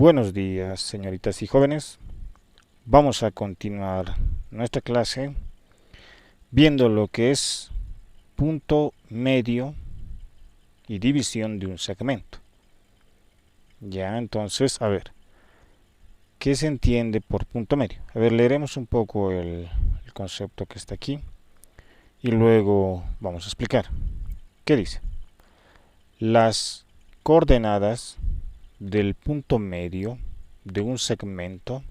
Buenos días, señoritas y jóvenes. Vamos a continuar nuestra clase viendo lo que es punto medio y división de un segmento. Ya, entonces, a ver, ¿qué se entiende por punto medio? A ver, leeremos un poco el concepto que está aquí y luego vamos a explicar. ¿Qué dice? Las coordenadas del punto medio de un segmento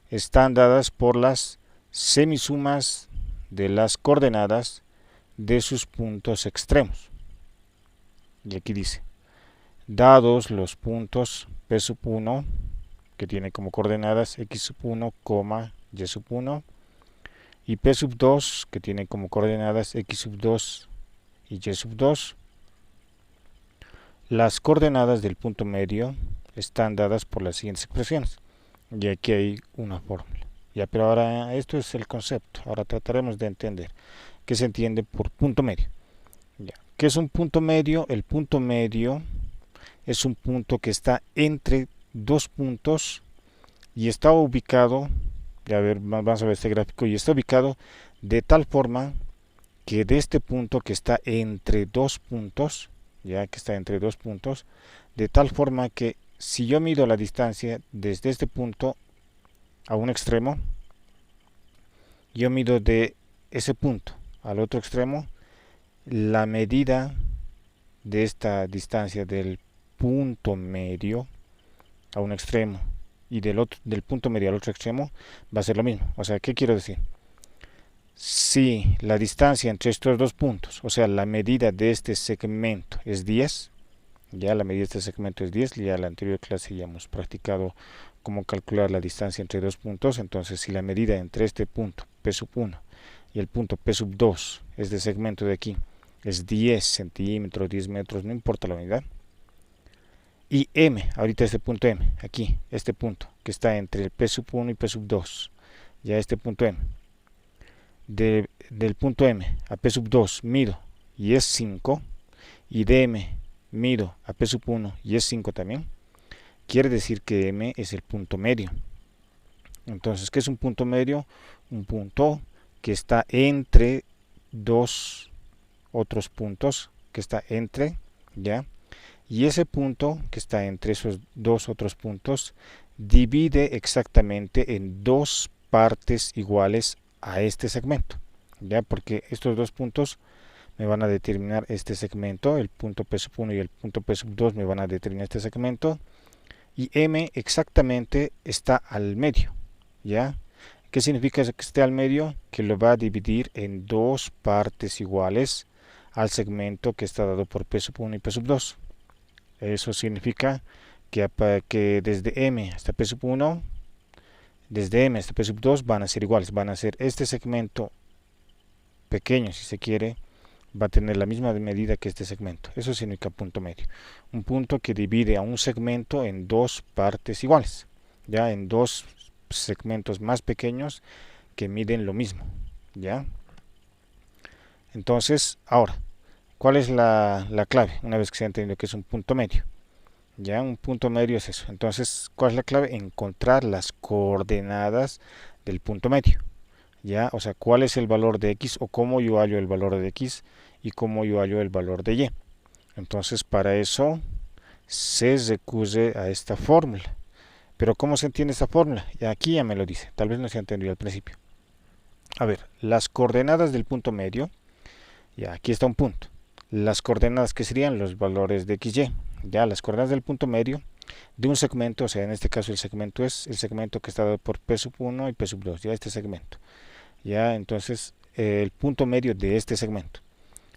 están dadas por las semisumas de las coordenadas de sus puntos extremos. Y aquí dice, dados los puntos P sub 1, que tiene como coordenadas X sub 1, Y sub 1, y P sub 2, que tiene como coordenadas X sub 2 y Y sub 2, las coordenadas del punto medio están dadas por las siguientes expresiones. Y aquí hay una fórmula. Ya, pero ahora esto es el concepto. Ahora trataremos de entender qué se entiende por punto medio. Ya. ¿Qué es un punto medio? El punto medio es un punto que está entre dos puntos y está ubicado, ya ver, vamos a ver este gráfico, y está ubicado de tal forma que de este punto que está entre dos puntos, ya que está entre dos puntos, de tal forma que si yo mido la distancia desde este punto a un extremo, yo mido de ese punto al otro extremo la medida de esta distancia del punto medio a un extremo y del punto medio al otro extremo va a ser lo mismo. O sea, ¿qué quiero decir? Si la distancia entre estos dos puntos, o sea, la medida de este segmento es 10, ya la medida de este segmento es 10, ya en la anterior clase ya hemos practicado cómo calcular la distancia entre dos puntos. Entonces, si la medida entre este punto P sub 1 y el punto P sub 2 es de segmento de aquí, es 10 centímetros, 10 metros, no importa la unidad. Y M, ahorita este punto M, aquí, este punto, que está entre el P sub 1 y P sub 2, ya este punto M. Del punto M a P sub 2 mido y es 5, y de M mido a P sub 1 y es 5 también, quiere decir que M es el punto medio. Entonces, ¿qué es un punto medio? Un punto que está entre dos otros puntos, que está entre, ¿ya? Y ese punto que está entre esos dos otros puntos divide exactamente en dos partes iguales a este segmento, ¿ya? Porque estos dos puntos me van a determinar este segmento, el punto P sub 1 y el punto P sub 2 me van a determinar este segmento, y M exactamente está al medio, ¿ya? ¿Qué significa que esté al medio? Que lo va a dividir en dos partes iguales al segmento que está dado por P sub 1 y P sub 2. Eso significa que desde M hasta P sub 1, desde M hasta P sub 2 van a ser iguales, van a ser este segmento pequeño, si se quiere, va a tener la misma medida que este segmento. Eso significa punto medio. Un punto que divide a un segmento en dos partes iguales, ya en dos segmentos más pequeños que miden lo mismo, ya. Entonces, ahora, ¿cuál es la clave? Una vez que se ha entendido que es un punto medio. Ya, un punto medio es eso. Entonces, ¿cuál es la clave? Encontrar las coordenadas del punto medio. Ya, o sea, ¿cuál es el valor de X o cómo yo hallo el valor de X y cómo yo hallo el valor de Y? Entonces, para eso se recurre a esta fórmula. Pero ¿cómo se entiende esta fórmula? Y aquí ya me lo dice. Tal vez no se ha entendido al principio. A ver, las coordenadas del punto medio. Ya, aquí está un punto. Las coordenadas que serían los valores de X, Y. Ya, las coordenadas del punto medio de un segmento, o sea, en este caso el segmento es el segmento que está dado por P sub 1 y P sub 2, ya este segmento. Ya, entonces, el punto medio de este segmento.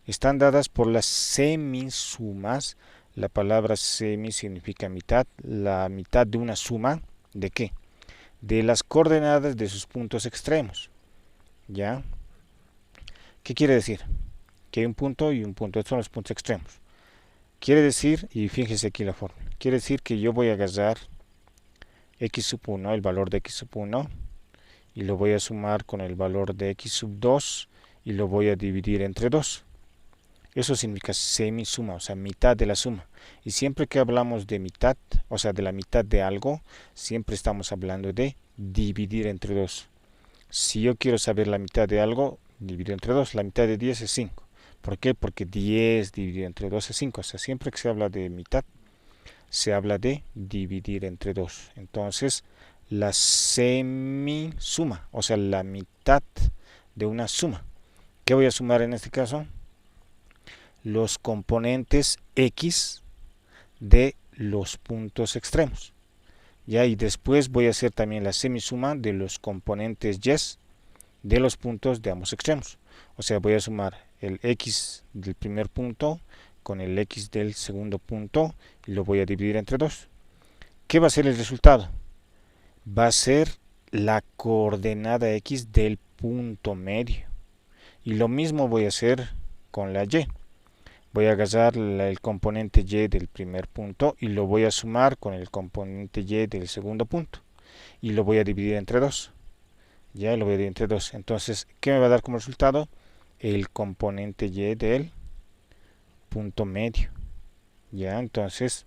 Están dadas por las semisumas. La palabra semi significa mitad. La mitad de una suma, ¿de qué? De las coordenadas de sus puntos extremos. ¿Ya? ¿Qué quiere decir? Que hay un punto y un punto. Estos son los puntos extremos. Quiere decir, y fíjense aquí la fórmula, quiere decir que yo voy a agarrar X sub 1, el valor de X sub 1, y lo voy a sumar con el valor de X sub 2 y lo voy a dividir entre 2. Eso significa semisuma, o sea, mitad de la suma. Y siempre que hablamos de mitad, o sea, de la mitad de algo, siempre estamos hablando de dividir entre 2. Si yo quiero saber la mitad de algo, divido entre 2. La mitad de 10 es 5. ¿Por qué? Porque 10 dividido entre 2 es 5. O sea, siempre que se habla de mitad, se habla de dividir entre 2. Entonces, la semisuma, o sea, la mitad de una suma. ¿Qué voy a sumar en este caso? Los componentes x de los puntos extremos. Ya, y después voy a hacer también la semisuma de los componentes y de los puntos de ambos extremos. O sea, voy a sumar el x del primer punto con el x del segundo punto y lo voy a dividir entre 2. ¿Qué va a ser el resultado? Va a ser la coordenada x del punto medio. Y lo mismo voy a hacer con la y. Voy a agarrar el componente y del primer punto y lo voy a sumar con el componente y del segundo punto. Y lo voy a dividir entre 2. Ya lo voy a dividir entre 2. Entonces, ¿qué me va a dar como resultado? El componente y del punto medio. Ya, entonces,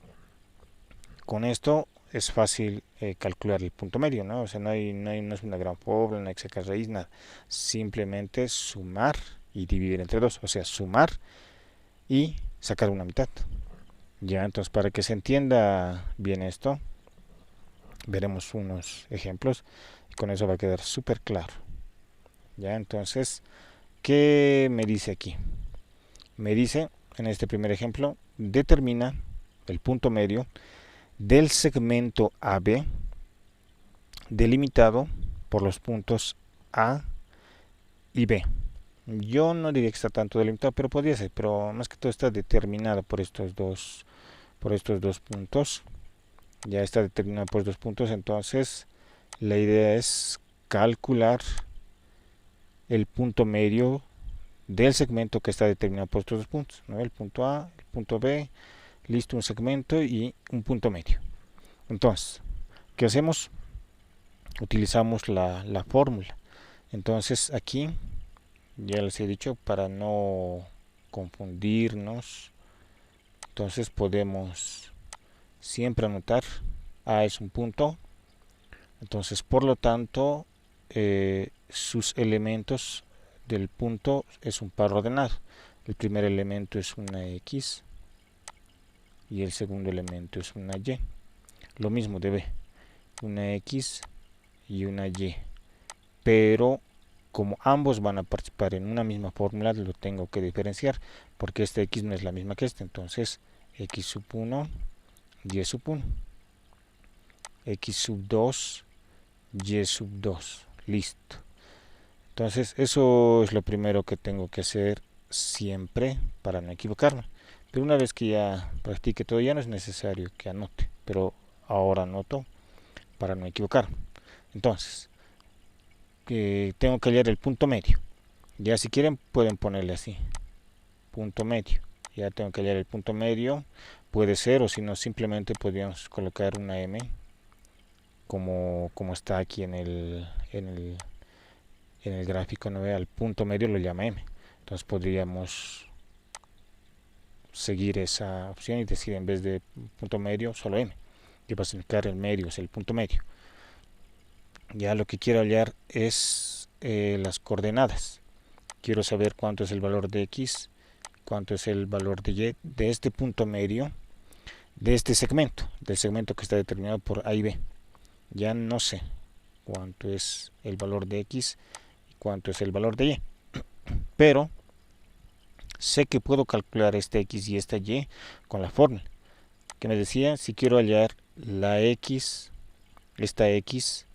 con esto es fácil calcular el punto medio, ¿no? O sea, no es una gran fórmula, no hay que sacar raíz, nada. Simplemente sumar y dividir entre 2. O sea, sumar y sacar una mitad. Ya, entonces para que se entienda bien esto, veremos unos ejemplos y con eso va a quedar súper claro. Ya, entonces, ¿qué me dice aquí? Me dice, en este primer ejemplo, determina el punto medio del segmento AB delimitado por los puntos A y B. Yo no diría que está tanto delimitado, pero podría ser, pero más que todo está determinado por estos dos puntos. Ya está determinado por 2 puntos, entonces la idea es calcular el punto medio del segmento que está determinado por estos 2 puntos, ¿no? El punto A, el punto B, listo, un segmento y un punto medio. Entonces, ¿qué hacemos? Utilizamos la fórmula. Entonces aquí, ya les he dicho, para no confundirnos, entonces podemos siempre anotar A es un punto, entonces por lo tanto sus elementos del punto es un par ordenado. El primer elemento es una x y el segundo elemento es una y. Lo mismo de B, una x y una y, pero como ambos van a participar en una misma fórmula, lo tengo que diferenciar porque esta x no es la misma que esta. Entonces x sub 1 y sub 1, x sub 2 y sub 2, listo. Entonces eso es lo primero que tengo que hacer siempre para no equivocarme. Pero una vez que ya practique todo, ya no es necesario que anote, pero ahora anoto para no equivocarme. Entonces tengo que hallar el punto medio. Ya si quieren pueden ponerle así, punto medio. Ya tengo que hallar el punto medio, puede ser, o si no simplemente podríamos colocar una m como está aquí en el gráfico, ¿no? Al punto medio lo llama m. Entonces podríamos seguir esa opción y decir en vez de punto medio solo m, que va a significar el medio, es el punto medio. Ya lo que quiero hallar es las coordenadas. Quiero saber cuánto es el valor de x, cuánto es el valor de y de este punto medio, de este segmento, del segmento que está determinado por a y b. Ya no sé cuánto es el valor de x y cuánto es el valor de y, pero sé que puedo calcular este x y esta y con la fórmula que me decía. Si quiero hallar la x, esta x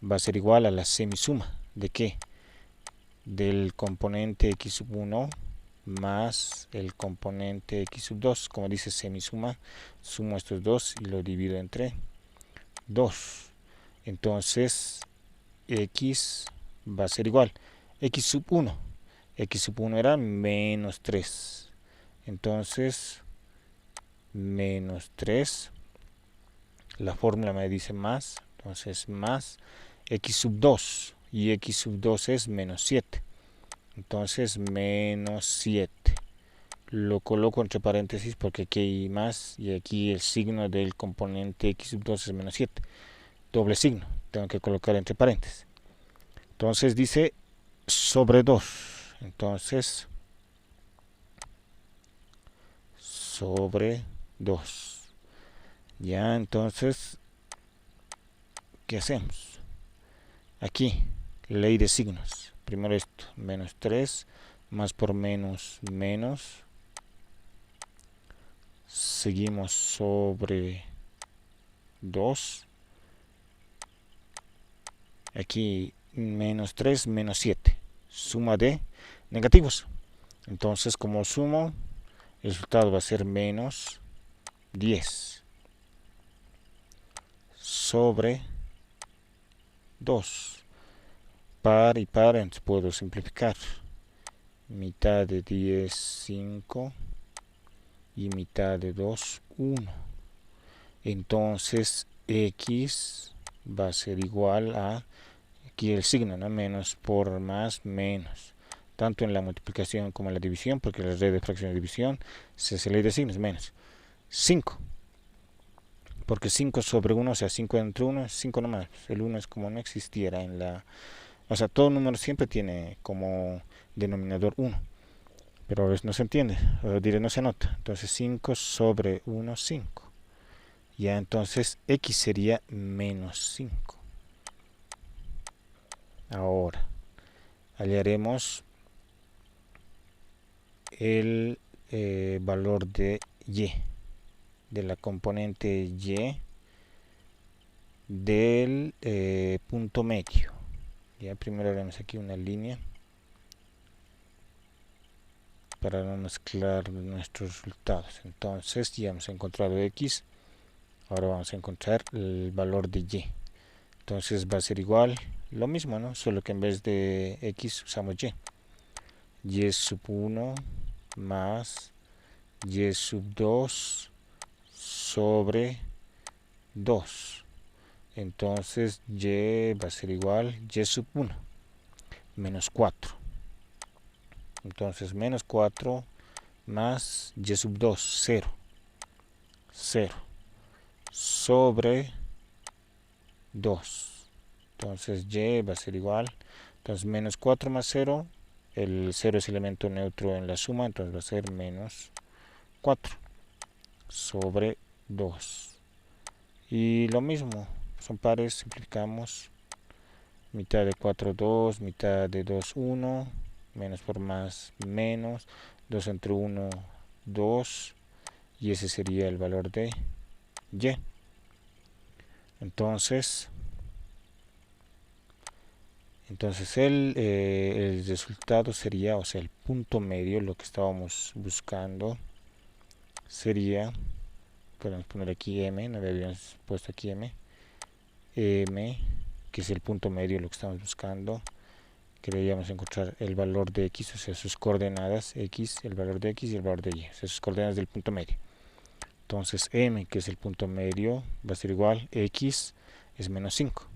va a ser igual a la semisuma de qué, del componente x sub 1 más el componente x sub 2. Como dice semisuma, sumo estos dos y lo divido entre 2. Entonces x va a ser igual x sub 1. X sub 1 era menos 3. Entonces menos 3, la fórmula me dice más, entonces más x sub 2, y x sub 2 es menos 7, entonces menos 7. lo coloco entre paréntesis porque aquí hay más y aquí el signo del componente x sub 2 es menos 7. Doble signo, tengo que colocar entre paréntesis. Entonces dice sobre 2. Entonces, sobre 2. Ya, entonces, ¿qué hacemos? Aquí, ley de signos. Primero esto, menos 3, más por menos, menos. Seguimos sobre 2. Aquí, menos 3, menos 7. Suma de negativos. Entonces, como sumo, el resultado va a ser menos 10 sobre 2. Par y par, entonces puedo simplificar. Mitad de 10, 5. Y mitad de 2, 1. Entonces, x va a ser igual a, aquí el signo, ¿no? Menos por más, menos. Tanto en la multiplicación como en la división, porque la ley de fracción de división se hace ley de signos, menos 5. Porque 5 sobre 1, o sea, 5 entre 1 es 5 nomás. El 1 es como no existiera en la... O sea, todo número siempre tiene como denominador 1. Pero a veces no se entiende, o diré no se nota. Entonces 5 sobre 1, 5. Ya entonces x sería menos 5. Ahora hallaremos el valor de y, de la componente y del punto medio. Ya primero haremos aquí una línea para no mezclar nuestros resultados. Entonces ya hemos encontrado x, ahora vamos a encontrar el valor de y. Entonces va a ser igual, lo mismo, ¿no? Solo que en vez de x usamos y. Y sub 1 más y sub 2 sobre 2. Entonces y va a ser igual y sub 1 menos 4. Entonces menos 4 más y sub 2, 0. 0 sobre 2. Entonces y va a ser igual. Entonces menos 4 más 0. El 0 es elemento neutro en la suma. Entonces va a ser menos 4 sobre 2. Y lo mismo. Son pares. Simplificamos. Mitad de 4, 2. Mitad de 2, 1. Menos por más, menos. 2 entre 1, 2. Y ese sería el valor de y. Entonces el resultado sería, o sea, el punto medio, lo que estábamos buscando, sería, podemos poner aquí m, no habíamos puesto aquí m, que es el punto medio, lo que estamos buscando. Queríamos encontrar el valor de x, o sea, sus coordenadas x, el valor de x y el valor de y, o sea, sus coordenadas del punto medio. Entonces m, que es el punto medio, va a ser igual, x es menos 5.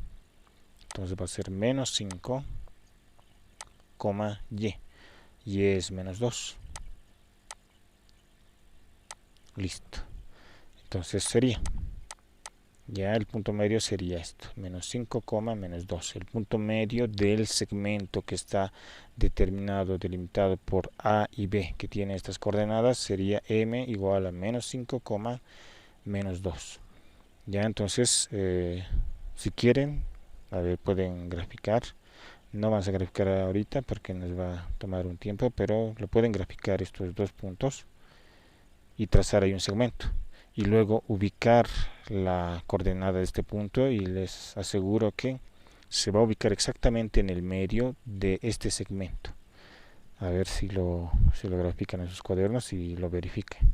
Entonces va a ser menos 5, y es menos 2. Listo. Entonces sería, ya el punto medio sería esto, menos 5, menos 2. El punto medio del segmento que está determinado, delimitado por A y B, que tiene estas coordenadas, sería m igual a menos 5, menos 2. Ya entonces, si quieren, a ver, pueden graficar. No vamos a graficar ahorita porque nos va a tomar un tiempo, pero lo pueden graficar estos dos puntos y trazar ahí un segmento. Y luego ubicar la coordenada de este punto y les aseguro que se va a ubicar exactamente en el medio de este segmento. A ver si lo grafican en sus cuadernos y lo verifiquen.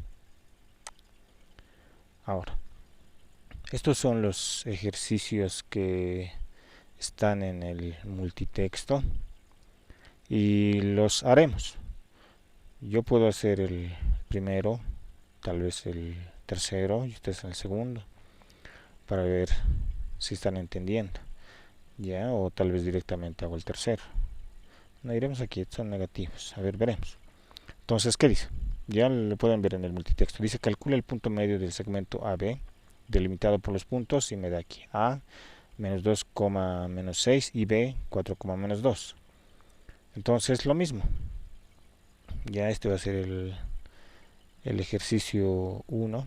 Ahora, estos son los ejercicios que están en el multitexto y los haremos. Yo puedo hacer el primero, tal vez el tercero y ustedes el segundo, para ver si están entendiendo, ya, o tal vez directamente hago el tercero. No iremos aquí, son negativos. A ver, veremos. Entonces, ¿qué dice? Ya lo pueden ver en el multitexto. Dice calcula el punto medio del segmento AB delimitado por los puntos y me da aquí A menos 2, menos 6 y B 4, menos 2. Entonces lo mismo. Ya este va a ser el ejercicio 1.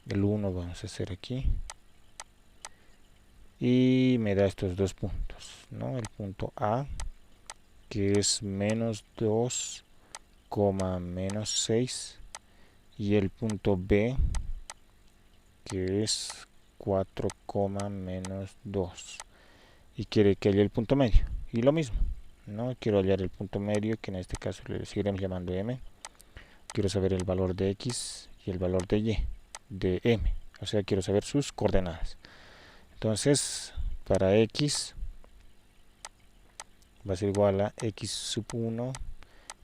El 1 vamos a hacer aquí. Y me da estos dos puntos, ¿no? El punto A, que es menos 2, menos 6. Y el punto B, que es 4, menos 2. Y quiere que haya el punto medio. Y lo mismo, ¿no? Quiero hallar el punto medio, que en este caso le seguiremos llamando M. Quiero saber el valor de X y el valor de Y, de M. O sea, quiero saber sus coordenadas. Entonces, para X va a ser igual a X sub 1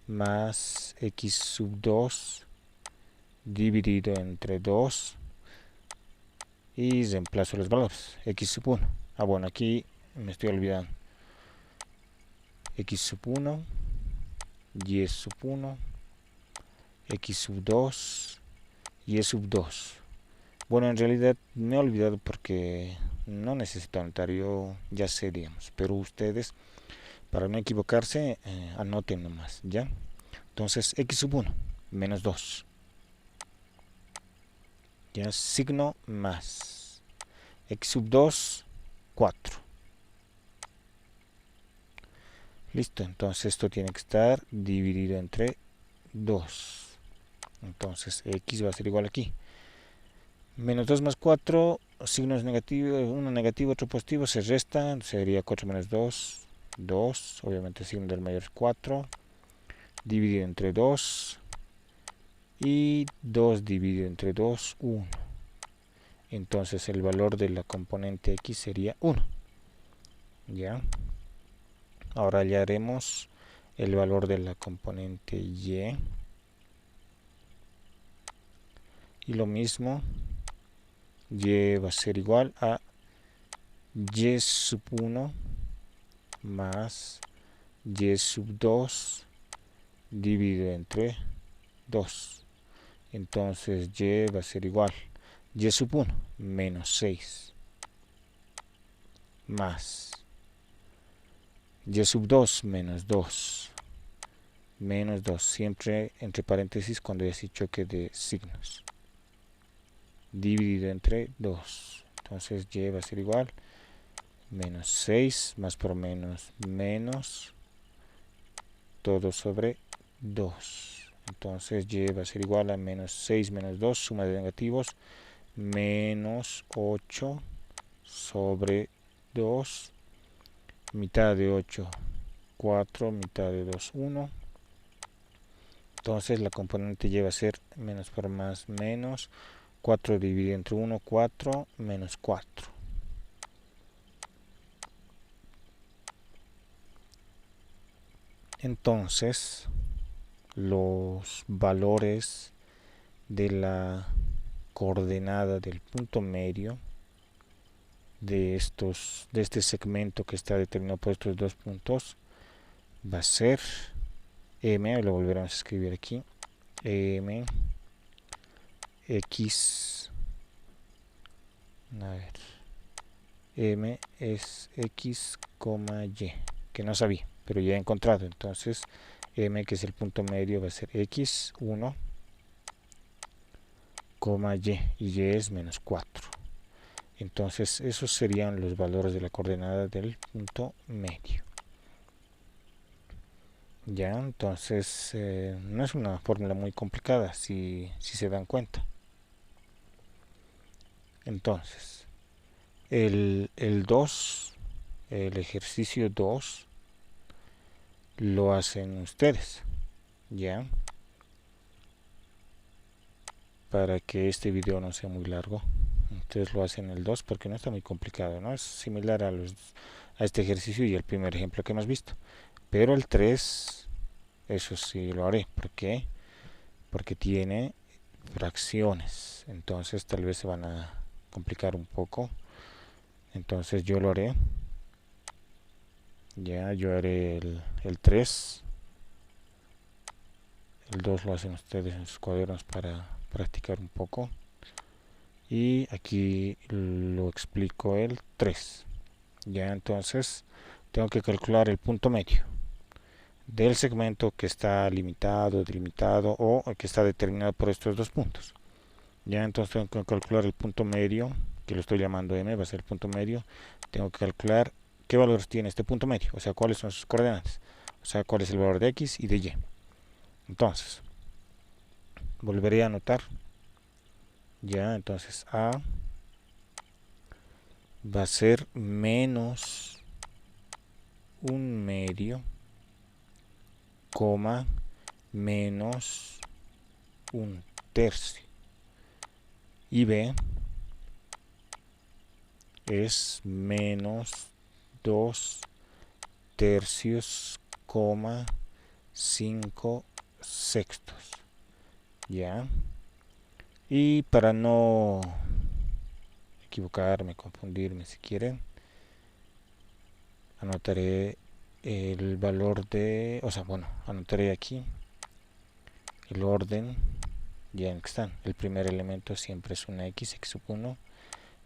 más X sub 2 dividido entre 2 y reemplazo los valores. X sub 1. Bueno, aquí me estoy olvidando. X sub 1, Y sub 1, X sub 2, Y sub 2. Bueno, en realidad me he olvidado porque no necesito anotar, yo ya sé, digamos, pero ustedes, para no equivocarse, anoten nomás, ¿ya? Entonces, X sub 1, menos 2. Ya, signo más. X sub 2, 4. Listo, entonces esto tiene que estar dividido entre 2. Entonces, X va a ser igual aquí. Menos 2 más 4, signos negativos, uno negativo, otro positivo, se restan, sería 4 menos 2, 2, obviamente el signo del mayor es 4, dividido entre 2, y 2 dividido entre 2, 1. Entonces el valor de la componente X sería 1. ¿Ya? Ahora hallaremos el valor de la componente Y. Y lo mismo, Y va a ser igual a Y sub 1 más Y sub 2 dividido entre 2. Entonces Y va a ser igual Y sub 1 menos 6 más Y sub 2 menos 2 menos 2, siempre entre paréntesis cuando hay así choque de signos, dividido entre 2. Entonces Y va a ser igual menos 6 más por menos menos todo sobre 2. Entonces Y va a ser igual a menos 6 menos 2, suma de negativos, menos 8 sobre 2, mitad de 8, 4, mitad de 2, 1. Entonces la componente Y va a ser menos por más menos, 4 dividido entre 1, 4, menos 4. Entonces los valores de la coordenada del punto medio de este segmento que está determinado por estos dos puntos va a ser M, lo volveremos a escribir aquí, M X, a ver, M es X, Y, que no sabía, pero ya he encontrado. Entonces M, que es el punto medio, va a ser X, 1, Y, y es menos 4. Entonces esos serían los valores de la coordenada del punto medio. Ya, entonces no es una fórmula muy complicada si se dan cuenta. Entonces, el 2, el ejercicio 2, lo hacen ustedes, ¿ya? Para que este video no sea muy largo, ustedes lo hacen el 2 porque no está muy complicado, ¿no? Es similar a este ejercicio y el primer ejemplo que hemos visto. Pero el 3, eso sí lo haré. ¿Por qué? Porque tiene fracciones, entonces tal vez se van a complicar un poco. Entonces yo lo haré. Ya, yo haré el 3 El 2 lo hacen ustedes en sus cuadernos para practicar un poco. Y aquí lo explico el 3. Ya, entonces tengo que calcular el punto medio del segmento que está limitado, delimitado o que está determinado por estos dos puntos. Ya, entonces tengo que calcular el punto medio, que lo estoy llamando m, va a ser el punto medio. Tengo que calcular qué valores tiene este punto medio, o sea, cuáles son sus coordenadas, o sea, cuál es el valor de x y de y. Entonces, volveré a anotar. Ya, entonces a va a ser menos un medio, coma, menos un tercio. Y b es menos 2 tercios, coma, 5 sextos. Ya. Y para no equivocarme, confundirme si quieren, anotaré el valor de, o sea, bueno, anotaré aquí el orden ya en que están. El primer elemento siempre es una x sub 1,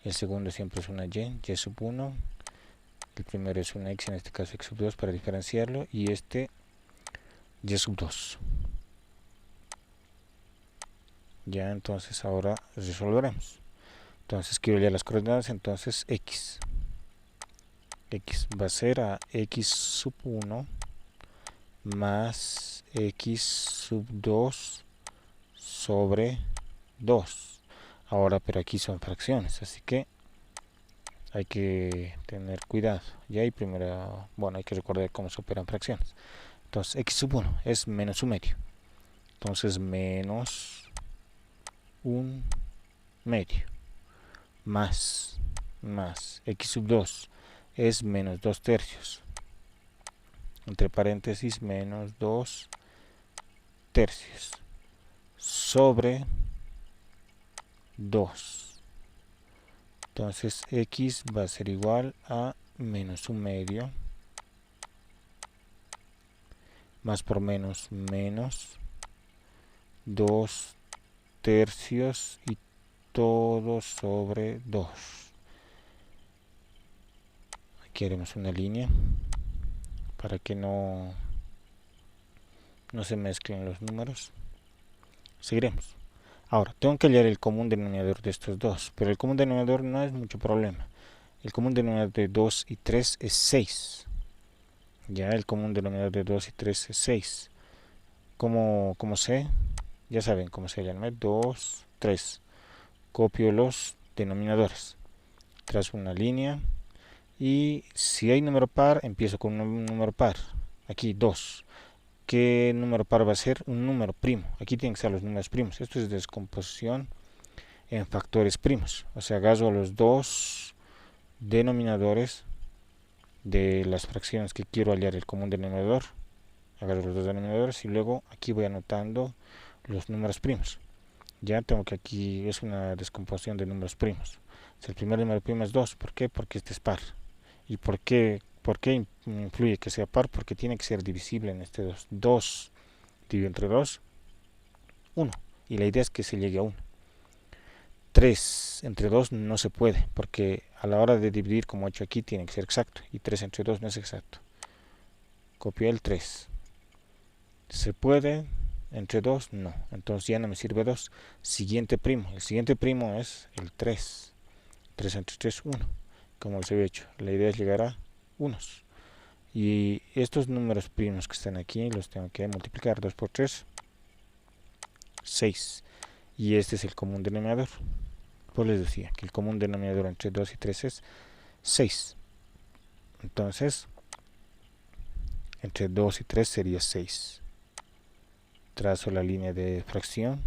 el segundo siempre es una y sub 1, el primero es una x, en este caso x sub 2 para diferenciarlo, y este y sub 2. Ya, entonces ahora resolveremos. Entonces quiero ya las coordenadas, entonces x va a ser a x sub 1 más x sub 2 sobre 2. Ahora, pero aquí son fracciones, así que hay que tener cuidado. Y ahí primero, bueno, hay que recordar cómo se operan fracciones. Entonces, x sub 1 es menos un medio. Entonces, menos un medio. Más x sub 2 es menos 2 tercios. Entre paréntesis, menos 2 tercios. Sobre 2. Entonces x va a ser igual a menos un medio, más por menos, menos 2 tercios y todo sobre 2. Aquí haremos una línea para que no se mezclen los números. Seguiremos. Ahora, tengo que hallar el común denominador de estos dos, pero el común denominador no es mucho problema. El común denominador de 2 y 3 es 6. Ya, el común denominador de 2 y 3 es 6. ¿Cómo sé? Ya saben cómo se llama. 2, 3. Copio los denominadores. Trazo una línea. Y si hay número par, empiezo con un número par. Aquí 2. ¿Qué número par va a ser? Un número primo. Aquí tienen que ser los números primos. Esto es descomposición en factores primos. O sea, agarro los dos denominadores de las fracciones que quiero hallar el común denominador. Agarro los dos denominadores y luego aquí voy anotando los números primos. Ya tengo que aquí es una descomposición de números primos. Si el primer número primo es 2, ¿por qué? Porque este es par. ¿Y por qué influye que sea par? Porque tiene que ser divisible en este 2. 2 dividido entre 2, 1. Y la idea es que se llegue a 1. 3 entre 2 no se puede, porque a la hora de dividir, como he hecho aquí, tiene que ser exacto. Y 3 entre 2 no es exacto. Copio el 3. ¿Se puede? Entre 2, no. Entonces ya no me sirve 2. Siguiente primo. El siguiente primo es el 3. 3 entre 3, 1. Como les había hecho. La idea es llegar a unos. Y estos números primos que están aquí los tengo que multiplicar. 2 por 3, 6. Y este es el común denominador. Pues les decía que el común denominador entre 2 y 3 es 6. Entonces, entre 2 y 3 sería 6. Trazo la línea de fracción.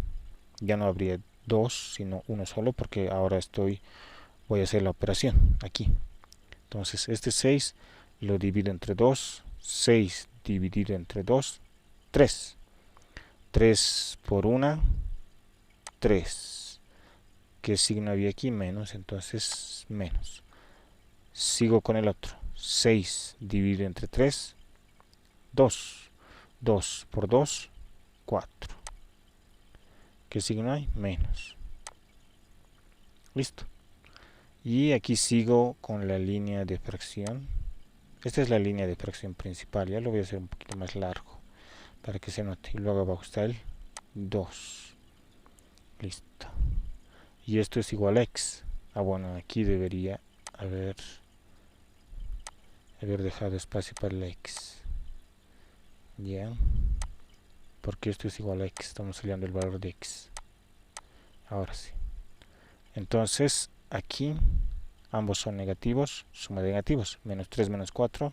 Ya no habría 2, sino uno solo, porque ahora voy a hacer la operación aquí. Entonces, este 6 lo divido entre 2. 6 dividido entre 2, 3. 3 por 1, 3. ¿Qué signo había aquí? Menos, entonces menos. Sigo con el otro. 6 dividido entre 3, 2. 2 por 2, 4. ¿Qué signo hay? Menos. Listo. Y aquí sigo con la línea de fracción. Esta es la línea de fracción principal. Ya lo voy a hacer un poquito más largo para que se note. Y luego abajo está el 2. Listo. Y esto es igual a x. Bueno, aquí debería haber dejado espacio para el x. Ya. Porque esto es igual a x. Estamos saliendo el valor de x. Ahora sí. Entonces, aquí ambos son negativos. Suma de negativos. Menos 3 menos 4.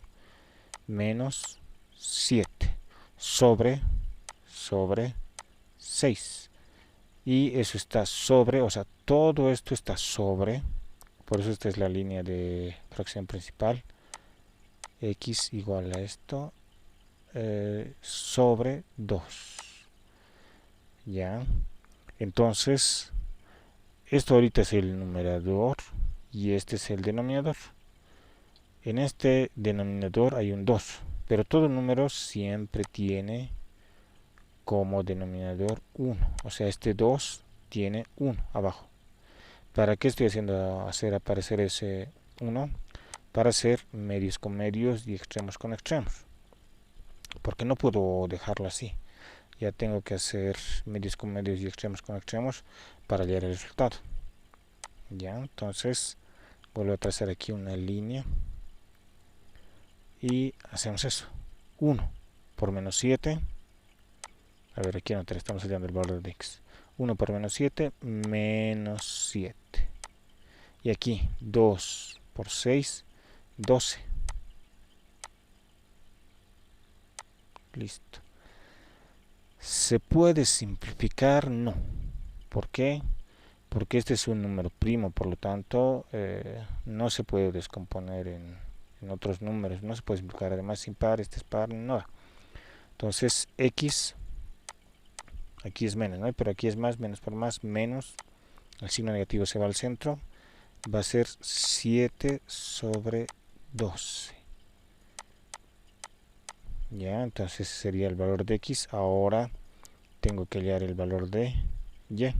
Menos 7. Sobre 6. Y eso está sobre, o sea, todo esto está sobre. Por eso esta es la línea de fracción principal. X igual a esto. Sobre 2. Ya. Entonces, esto ahorita es el numerador y este es el denominador. En este denominador hay un 2, pero todo número siempre tiene como denominador 1. O sea, este 2 tiene 1 abajo. ¿Para qué estoy hacer aparecer ese 1? Para hacer medios con medios y extremos con extremos. Porque no puedo dejarlo así. Ya tengo que hacer medios con medios y extremos con extremos para hallar el resultado. Ya, entonces vuelvo a trazar aquí una línea y hacemos eso. 1 por menos 7. A ver, aquí anotar, estamos hallando el valor de x. 1 por menos 7, menos 7. Y aquí 2 por 6, 12. Listo. ¿Se puede simplificar? No. ¿Por qué? Porque este es un número primo, por lo tanto no se puede descomponer en otros números, no se puede simplificar. Además, impar, este es par, no. Entonces x, aquí es menos, ¿no? Pero aquí es más, menos por más, menos, el signo negativo se va al centro, va a ser 7 sobre 12. Ya, entonces sería el valor de x. Ahora tengo que hallar el valor de y.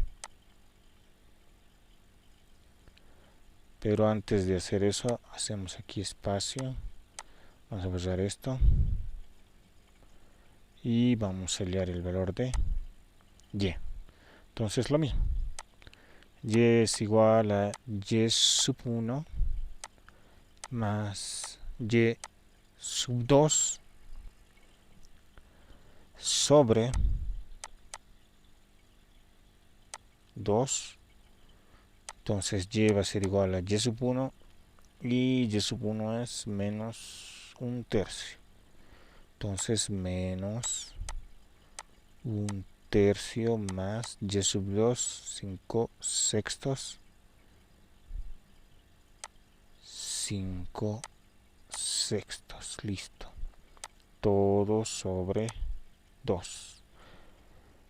Pero antes de hacer eso, hacemos aquí espacio. Vamos a borrar esto. Y vamos a hallar el valor de y. Entonces lo mismo. Y es igual a y sub 1 más y sub 2 sobre 2. Entonces y va a ser igual a y sub 1 y y sub 1 es menos un tercio. Entonces menos un tercio más y sub 2, 5 sextos, 5 sextos, listo. Todo sobre 2.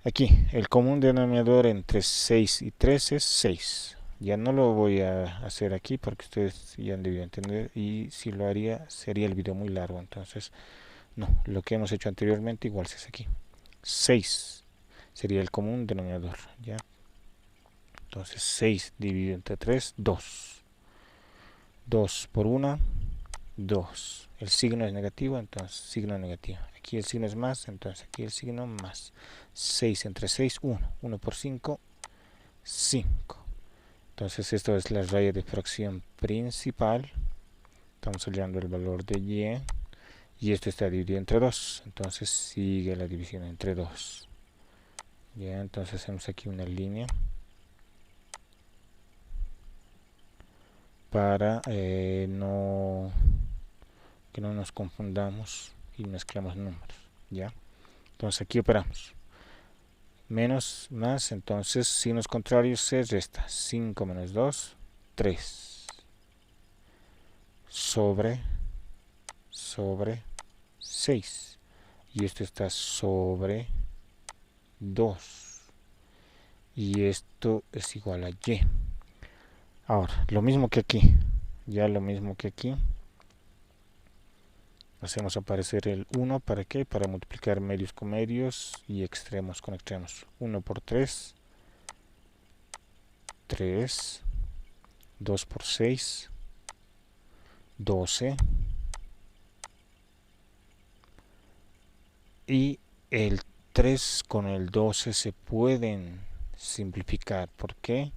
Aquí, el común denominador entre 6 y 3 es 6. Ya no lo voy a hacer aquí porque ustedes ya han debido entender, y si lo haría sería el video muy largo. Entonces, no, lo que hemos hecho anteriormente igual se hace aquí. 6 sería el común denominador, ¿ya? Entonces 6 dividido entre 3, 2. 2 por 1, 2. El signo es negativo, entonces signo negativo. Aquí el signo es más, entonces aquí el signo más. 6 entre 6, 1. 1 por 5, 5. Entonces esto es la raya de fracción principal. Estamos hallando el valor de y. Y esto está dividido entre 2. Entonces sigue la división entre 2. Ya, entonces hacemos aquí una línea para que no nos confundamos y mezclamos números. Ya, entonces aquí operamos menos más, entonces signos contrarios se resta. 5 menos 2, 3 sobre 6, y esto está sobre 2, y esto es igual a y. Ahora, lo mismo que aquí, ya lo mismo que aquí, Hacemos aparecer el 1, ¿para qué? Para multiplicar medios con medios y extremos con extremos. 1 por 3, 3, 2 por 6, 12, y el 3 con el 12 se pueden simplificar. ¿Por qué?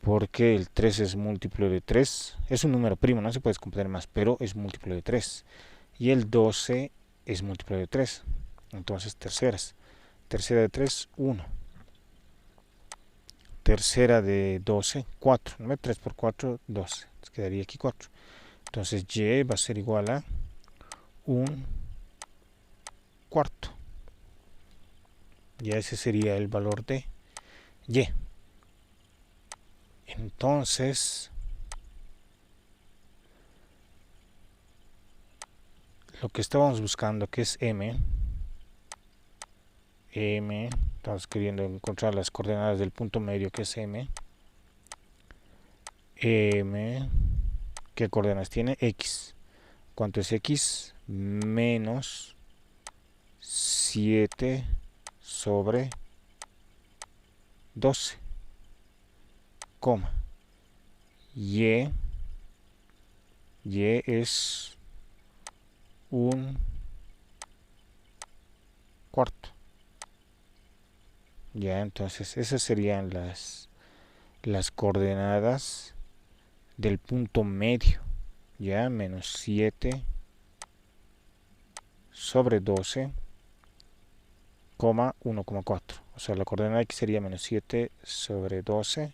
Porque el 3 es múltiplo de 3, es un número primo, no se puede componer más, pero es múltiplo de 3. Y el 12 es múltiplo de 3. Entonces, terceras. Tercera de 3, 1. Tercera de 12, 4. 3 por 4, 12. Entonces quedaría aquí 4. Entonces, y va a ser igual a un cuarto. Ya ese sería el valor de y. Entonces, lo que estábamos buscando, que es m, estamos queriendo encontrar las coordenadas del punto medio, que es m. ¿Qué coordenadas tiene? X. ¿Cuánto es X? Menos 7 sobre 12, coma. Y es un cuarto. Ya, entonces esas serían las coordenadas del punto medio. Ya, menos 7 sobre 12, 1,4. O sea, la coordenada X sería menos 7 sobre 12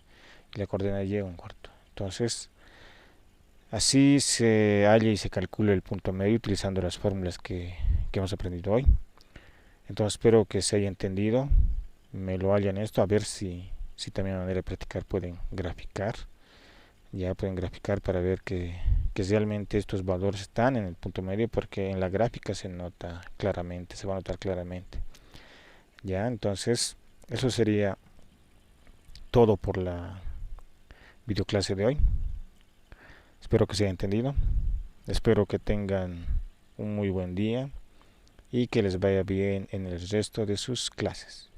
y la coordenada Y un cuarto. Entonces, así se halla y se calcula el punto medio utilizando las fórmulas que hemos aprendido hoy. Entonces, espero que se haya entendido, me lo hayan esto, a ver si también a manera de practicar pueden graficar. Ya pueden graficar para ver que realmente estos valores están en el punto medio, porque en la gráfica se nota claramente, se va a notar claramente. Ya, entonces eso sería todo por la videoclase de hoy. Espero que se haya entendido. Espero que tengan un muy buen día y que les vaya bien en el resto de sus clases.